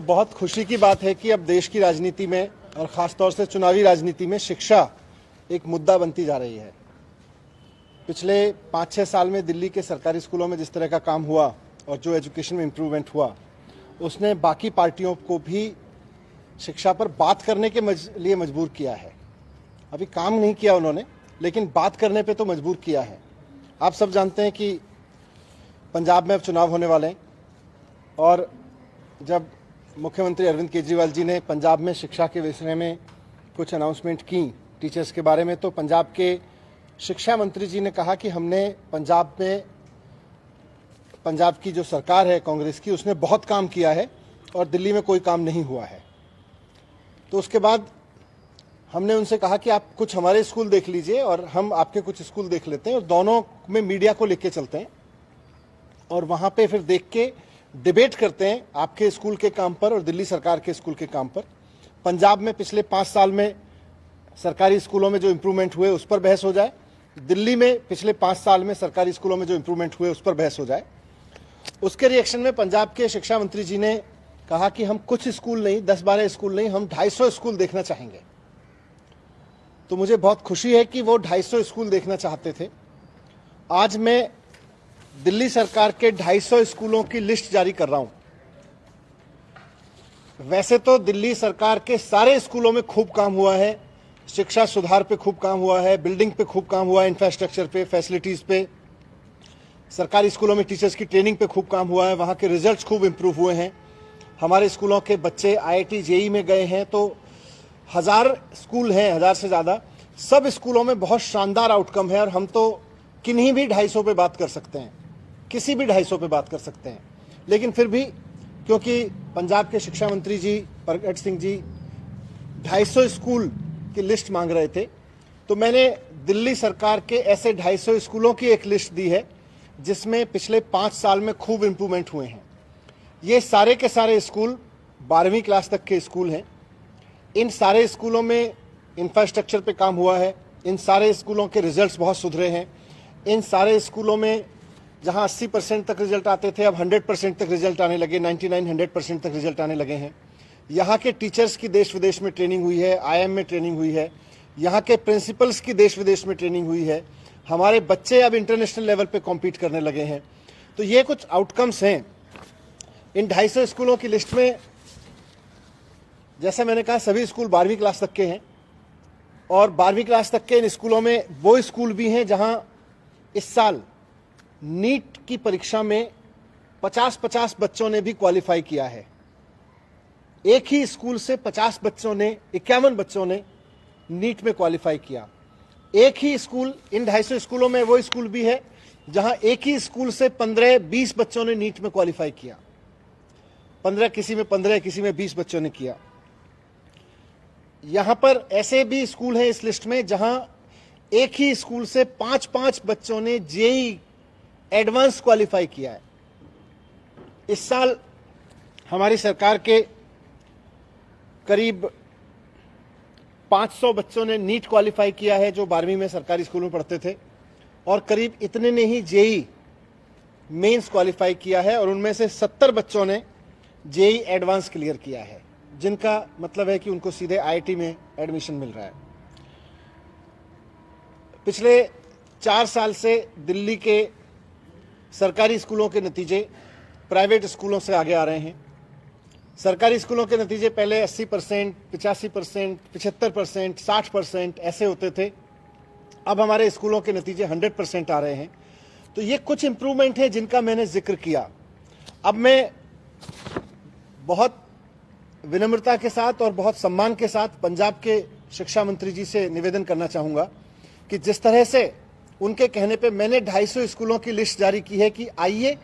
बहुत खुशी की बात है कि अब देश की राजनीति में और ख़ासतौर से चुनावी राजनीति में शिक्षा एक मुद्दा बनती जा रही है। पिछले 5-6 साल में दिल्ली के सरकारी स्कूलों में जिस तरह का काम हुआ और जो एजुकेशन में इम्प्रूवमेंट हुआ, उसने बाकी पार्टियों को भी शिक्षा पर बात करने के लिए मजबूर किया है। अभी काम नहीं किया उन्होंने, लेकिन बात करने पे तो मजबूर किया है। आप सब जानते हैं कि पंजाब में अब चुनाव होने वाले हैं और जब मुख्यमंत्री अरविंद केजरीवाल जी ने पंजाब में शिक्षा के विषय में कुछ अनाउंसमेंट की टीचर्स के बारे में, तो पंजाब के शिक्षा मंत्री जी ने कहा कि हमने पंजाब की जो सरकार है कांग्रेस की, उसने बहुत काम किया है और दिल्ली में कोई काम नहीं हुआ है। तो उसके बाद हमने उनसे कहा कि आप कुछ हमारे स्कूल देख लीजिए और हम आपके कुछ स्कूल देख लेते हैं और दोनों में मीडिया को लेके चलते हैं और वहाँ पे फिर देख के डिबेट करते हैं आपके स्कूल के काम पर और दिल्ली सरकार के स्कूल के काम पर। पंजाब में पिछले 5 साल में सरकारी स्कूलों में जो इम्प्रूवमेंट हुए उस पर बहस हो जाए, दिल्ली में पिछले 5 साल में सरकारी स्कूलों में जो इम्प्रूवमेंट हुए उस पर बहस हो जाए। उसके रिएक्शन में पंजाब के शिक्षा मंत्री जी ने कहा कि हम कुछ स्कूल नहीं, 10-12 स्कूल नहीं, हम 250 स्कूल देखना चाहेंगे। तो मुझे बहुत खुशी है कि वो 250 स्कूल देखना चाहते थे। आज मैं दिल्ली सरकार के 250 स्कूलों की लिस्ट जारी कर रहा हूं। वैसे तो दिल्ली सरकार के सारे स्कूलों में खूब काम हुआ है, शिक्षा सुधार पे खूब काम हुआ है, बिल्डिंग पे खूब काम हुआ है, इंफ्रास्ट्रक्चर पे, फैसिलिटीज पे, सरकारी स्कूलों में टीचर्स की ट्रेनिंग पे खूब काम हुआ है, वहाँ के रिजल्ट्स खूब इम्प्रूव हुए हैं। हमारे स्कूलों के बच्चे IIT JEE में गए हैं, तो 1000 स्कूल हैं, 1000 से ज़्यादा, सब स्कूलों में बहुत शानदार आउटकम है और हम तो किन्हीं भी 250 पे बात कर सकते हैं, किसी भी 250 पे बात कर सकते हैं। लेकिन फिर भी क्योंकि पंजाब के शिक्षा मंत्री जी प्रगट सिंह जी 250 स्कूल की लिस्ट मांग रहे थे, तो मैंने दिल्ली सरकार के ऐसे 250 स्कूलों की एक लिस्ट दी है जिसमें पिछले 5 साल में खूब इम्प्रूवमेंट हुए हैं। ये सारे के सारे स्कूल 12वीं क्लास तक के स्कूल हैं। इन सारे स्कूलों में इंफ्रास्ट्रक्चर पे काम हुआ है, इन सारे स्कूलों के रिजल्ट्स बहुत सुधरे हैं। इन सारे स्कूलों में जहां 80% तक रिजल्ट आते थे, अब 100% तक रिजल्ट आने लगे, 99-100% तक रिजल्ट आने लगे हैं। यहाँ के टीचर्स की देश विदेश में ट्रेनिंग हुई है, IIM में ट्रेनिंग हुई है, यहाँ के प्रिंसिपल्स की देश विदेश में ट्रेनिंग हुई है। हमारे बच्चे अब इंटरनेशनल लेवल पे कॉम्पीट करने लगे हैं। तो ये कुछ आउटकम्स हैं। इन 250 स्कूलों की लिस्ट में, जैसा मैंने कहा, सभी स्कूल 12वीं क्लास तक के हैं और 12वीं क्लास तक के इन स्कूलों में वो स्कूल भी हैं जहां इस साल नीट की परीक्षा में 50-50 बच्चों ने भी क्वालिफाई किया है। एक ही स्कूल से 50 बच्चों ने, 51 बच्चों ने नीट में क्वालिफाई किया। एक ही स्कूल, इन 250 स्कूलों में वो स्कूल भी है जहां एक ही स्कूल से 15-20 बच्चों ने नीट में क्वालिफाई किया। 15, किसी में 15, किसी में 20 बच्चों ने किया। यहां पर ऐसे भी स्कूल हैं इस लिस्ट में जहां एक ही स्कूल से 5-5 बच्चों ने JEE एडवांस क्वालिफाई किया है। इस साल हमारी सरकार के करीब 500 बच्चों ने नीट क्वालिफाई किया है जो 12वीं में सरकारी स्कूल में पढ़ते थे, और करीब इतने ने ही JEE मेंस क्वालिफाई किया है और उनमें से 70 बच्चों ने JEE एडवांस क्लियर किया है, जिनका मतलब है कि उनको सीधे IIT में एडमिशन मिल रहा है। पिछले 4 साल से दिल्ली के सरकारी स्कूलों के नतीजे प्राइवेट स्कूलों से आगे आ रहे हैं। सरकारी स्कूलों के नतीजे पहले 80%, 85%, 75%, 60% ऐसे होते थे। अब हमारे स्कूलों के नतीजे 100% आ रहे हैं। तो ये कुछ इम्प्रूवमेंट है जिनका मैंने जिक्र किया। अब मैं बहुत विनम्रता के साथ और बहुत सम्मान के साथ पंजाब के शिक्षा मंत्री जी से निवेदन करना चाहूँगा कि जिस तरह से उनके कहने पे मैंने 250 स्कूलों की लिस्ट जारी की है कि आइए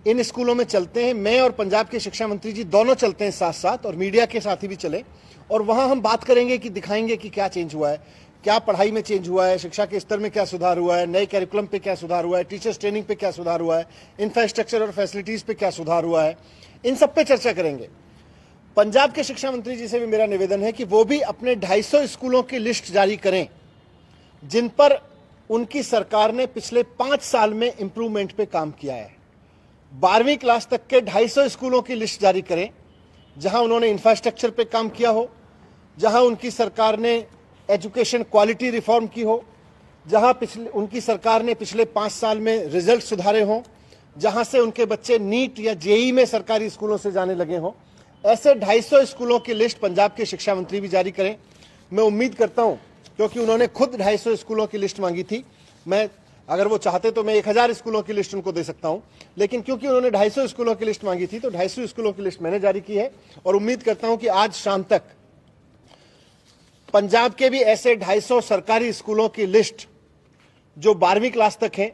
इन स्कूलों में चलते हैं, मैं और पंजाब के शिक्षा मंत्री जी दोनों चलते हैं साथ साथ, और मीडिया के साथ ही भी चले, और वहाँ हम बात करेंगे कि दिखाएंगे कि क्या चेंज हुआ है, क्या पढ़ाई में चेंज हुआ है, शिक्षा के स्तर में क्या सुधार हुआ है, नए कैरिकुलम पे क्या सुधार हुआ है, टीचर्स ट्रेनिंग पे क्या सुधार हुआ है, इंफ्रास्ट्रक्चर और फैसिलिटीज़ पे क्या सुधार हुआ है, इन सब पे चर्चा करेंगे। पंजाब के शिक्षा मंत्री जी से भी मेरा निवेदन है कि वो भी अपने 250 स्कूलों की लिस्ट जारी करें जिन पर उनकी सरकार ने पिछले 5 साल में इंप्रूवमेंट पे काम किया है। 12वीं क्लास तक के 250 स्कूलों की लिस्ट जारी करें जहां उन्होंने इंफ्रास्ट्रक्चर पे काम किया हो, जहां उनकी सरकार ने एजुकेशन क्वालिटी रिफॉर्म की हो, जहां उनकी सरकार ने पिछले 5 साल में रिजल्ट सुधारे हों, जहां से उनके बच्चे नीट या जेई में सरकारी स्कूलों से जाने लगे हों, ऐसे 250 स्कूलों की लिस्ट पंजाब के शिक्षा मंत्री भी जारी करें। मैं उम्मीद करता हूं, क्योंकि उन्होंने खुद 250 स्कूलों की लिस्ट मांगी थी। मैं अगर वो चाहते तो मैं 1000 स्कूलों की लिस्ट उनको दे सकता हूं, लेकिन क्योंकि उन्होंने 250 स्कूलों की लिस्ट मांगी थी तो 250 स्कूलों की लिस्ट मैंने जारी की है। और उम्मीद करता हूं कि आज शाम तक पंजाब के भी ऐसे 250 सरकारी स्कूलों की लिस्ट जो 12वीं क्लास तक है,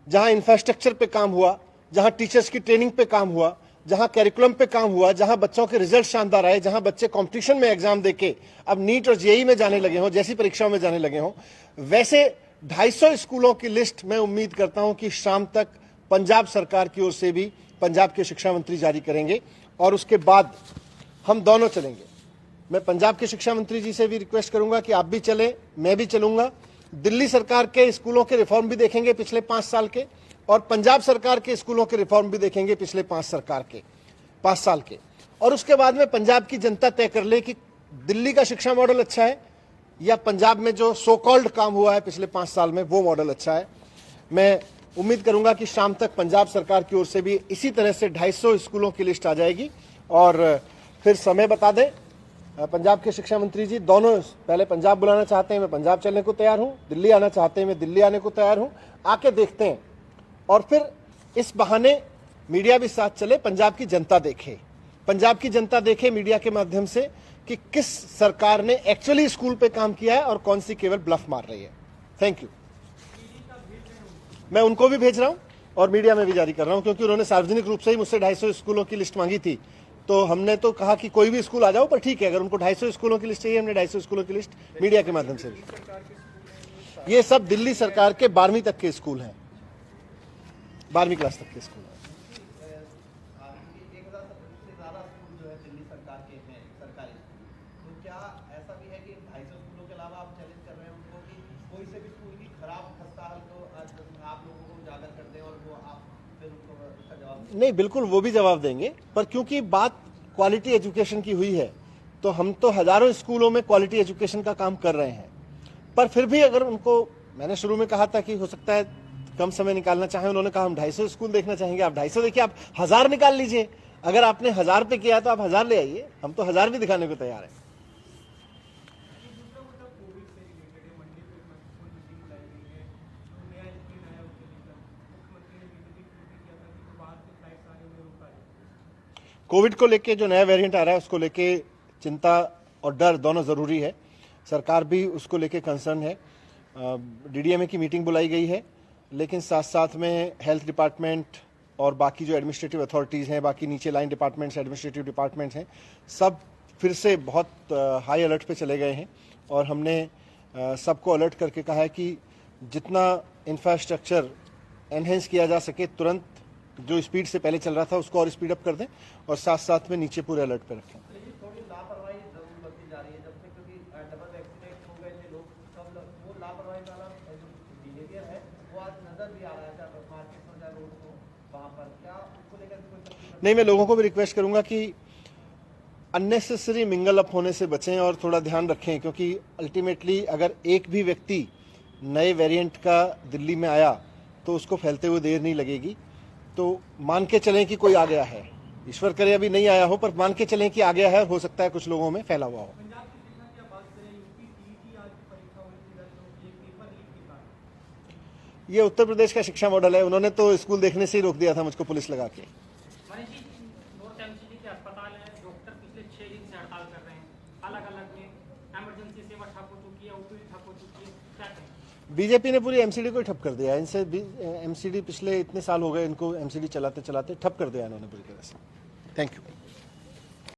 जहां इंफ्रास्ट्रक्चर पे काम हुआ, जहां टीचर्स की ट्रेनिंग पे काम हुआ, जहां कैरिकुलम पे काम हुआ, जहां बच्चों के रिजल्ट शानदार आए, जहां बच्चे कंपटीशन में एग्जाम देके अब नीट और जेई में जाने लगे हों, जैसी परीक्षाओं में जाने लगे हों, वैसे 250 स्कूलों की लिस्ट मैं उम्मीद करता हूं कि शाम तक पंजाब सरकार की ओर से भी पंजाब के शिक्षा मंत्री जारी करेंगे और उसके बाद हम दोनों चलेंगे। मैं पंजाब के शिक्षा मंत्री जी से भी रिक्वेस्ट करूंगा कि आप भी चलें, मैं भी चलूंगा। दिल्ली सरकार के स्कूलों के रिफॉर्म भी देखेंगे पिछले 5 साल के, और पंजाब सरकार के स्कूलों के रिफॉर्म भी देखेंगे पिछले 5 साल के। और उसके बाद में पंजाब की जनता तय कर ले कि दिल्ली का शिक्षा मॉडल अच्छा है या पंजाब में जो सो कॉल्ड काम हुआ है पिछले 5 साल में वो मॉडल अच्छा है। मैं उम्मीद करूंगा कि शाम तक पंजाब सरकार की ओर से भी इसी तरह से 250 स्कूलों की लिस्ट आ जाएगी। और फिर समय बता दें पंजाब के शिक्षा मंत्री जी, दोनों पहले पंजाब बुलाना चाहते हैं, मैं पंजाब चलने को तैयार हूं, दिल्ली आना चाहते हैं, मैं दिल्ली आने को तैयार हूं। आके देखते हैं और फिर इस बहाने मीडिया भी साथ चले, पंजाब की जनता देखे, पंजाब की जनता देखे मीडिया के माध्यम से कि किस सरकार ने एक्चुअली स्कूल पे काम किया है और कौन सी केवल ब्लफ मार रही है। Thank you. मैं उनको भी भेज रहा हूं और मीडिया में भी जारी कर रहा हूं, क्योंकि उन्होंने सार्वजनिक रूप से ही मुझसे 250 स्कूलों की लिस्ट मांगी थी। तो हमने तो कहा कि कोई भी स्कूल आ जाओ, पर ठीक है, अगर उनको 250 स्कूलों की लिस्ट चाहिए, हमने 250 स्कूलों की लिस्ट मीडिया के माध्यम से भी। ये सब दिल्ली सरकार के 12वीं तक के स्कूल हैं, 12वीं क्लास तक के स्कूल हैं। नहीं, बिल्कुल वो भी जवाब देंगे, पर क्योंकि बात क्वालिटी एजुकेशन की हुई है तो हम तो हजारों स्कूलों में क्वालिटी एजुकेशन का काम कर रहे हैं। पर फिर भी अगर उनको, मैंने शुरू में कहा था कि हो सकता है कम समय निकालना चाहें, उन्होंने कहा हम 250 स्कूल देखना चाहेंगे। आप 250 देखिए, आप 1000 निकाल लीजिए। अगर आपने 1000 पे किया तो आप 1000 ले आइए, हम तो 1000 भी दिखाने को तैयार है। कोविड को लेके जो नया वेरिएंट आ रहा है उसको लेके चिंता और डर दोनों जरूरी है। सरकार भी उसको लेके कंसर्न है। डीडीएमए की मीटिंग बुलाई गई है, लेकिन साथ साथ में हेल्थ डिपार्टमेंट और बाकी जो एडमिनिस्ट्रेटिव अथॉरिटीज़ हैं, बाकी नीचे लाइन डिपार्टमेंट्स, एडमिनिस्ट्रेटिव डिपार्टमेंट्स हैं, सब फिर से बहुत हाई अलर्ट पे चले गए हैं। और हमने सबको अलर्ट करके कहा है कि जितना इंफ्रास्ट्रक्चर एनहेंस किया जा सके, तुरंत जो स्पीड से पहले चल रहा था उसको और स्पीड अप कर दें, और साथ साथ में नीचे पूरे अलर्ट पे रखें। थोड़ी लापरवाही जरूर बढ़ती जा रही है, जब से क्योंकि डबल वैक्सीनेट हो गए थे लोग, सब वो लापरवाही वाला जो बिहेवियर है वो आज नजर भी आ रहा है, चाहे मार्केट में चाहे रोड हो, वहां पर क्या उसको लेकर कोई नहीं, मैं लोगों को भी रिक्वेस्ट करूंगा कि अननेसेसरी मिंगल अप होने से बचें और थोड़ा ध्यान रखें, क्योंकि अल्टीमेटली अगर एक भी व्यक्ति नए वेरिएंट का दिल्ली में आया तो उसको फैलते हुए देर नहीं लगेगी। तो मान के चलें कि कोई आ गया है, ईश्वर करे अभी नहीं आया हो, पर मान के चलें कि आ गया है, हो सकता है कुछ लोगों में फैला हुआ हो। ये उत्तर प्रदेश का शिक्षा मॉडल है, उन्होंने तो स्कूल देखने से ही रोक दिया था मुझको पुलिस लगा के। नॉर्थ एमसीडी के अस्पताल है, डॉक्टर पिछले 6 दिन से हड़ताल कर रहे हैं, अलग-अलग में इमरजेंसी सेवा ठप हो चुकी है, ओपीडी ठप हो चुकी है, क्या करें? बीजेपी ने पूरी एमसीडी को ठप कर दिया। इनसे एमसीडी पिछले इतने साल हो गए, इनको एमसीडी चलाते चलाते ठप कर दिया इन्होंने पूरी तरह से। Thank you.